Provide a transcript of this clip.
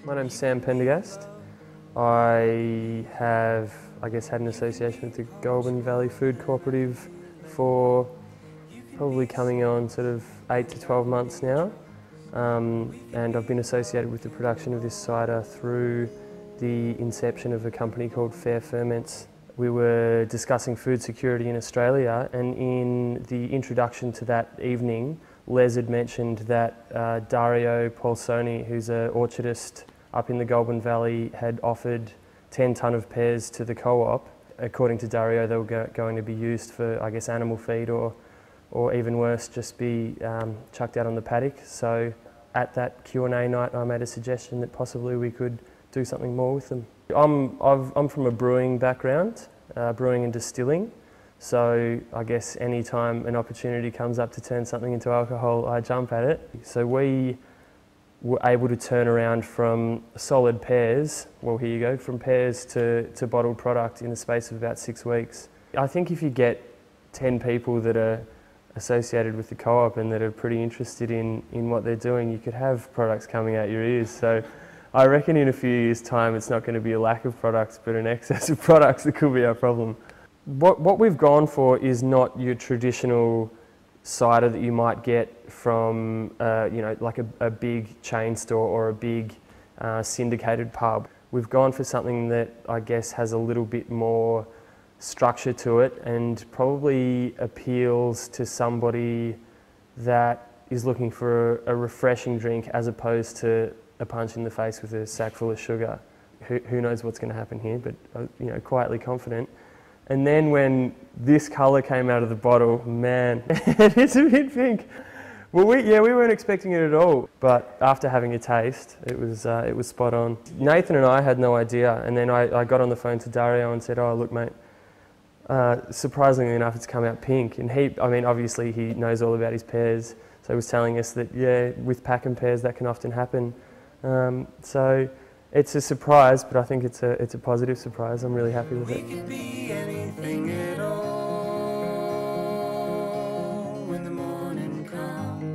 My name's Sam Pendergast. I have, had an association with the Goulburn Valley Food Cooperative for probably coming on sort of 8 to 12 months now. And I've been associated with the production of this cider through the inception of a company called Fair Ferments. We were discussing food security in Australia, and in the introduction to that evening, Les had mentioned that Dario Paulsoni, who's an orchardist up in the Goulburn Valley, had offered 10 tonne of pears to the co-op. According to Dario, they were going to be used for, animal feed or even worse, just be chucked out on the paddock. So at that Q&A night, I made a suggestion that possibly we could do something more with them. I'm from a brewing background, brewing and distilling. So I guess any time an opportunity comes up to turn something into alcohol, I jump at it. So we were able to turn around from solid pears, well here you go, from pears to bottled product in the space of about 6 weeks. I think if you get 10 people that are associated with the co-op and that are pretty interested in what they're doing, you could have products coming out your ears. So I reckon in a few years' time it's not going to be a lack of products but an excess of products that could be our problem. What we've gone for is not your traditional cider that you might get from like a big chain store or a big syndicated pub. We've gone for something that I guess has a little bit more structure to it and probably appeals to somebody that is looking for a refreshing drink as opposed to a punch in the face with a sack full of sugar. Who knows what's going to happen here, but quietly confident. And then when this colour came out of the bottle, man, it's a bit pink. Well, we weren't expecting it at all, but after having a taste, it was spot on. Nathan and I had no idea, and then I got on the phone to Dario and said, "Oh, look, mate, surprisingly enough, it's come out pink." And obviously he knows all about his pears, so he was telling us that, yeah, with packing pears, that can often happen. So it's a surprise, but I think it's a positive surprise. I'm really happy with it. Anything at all when the morning comes.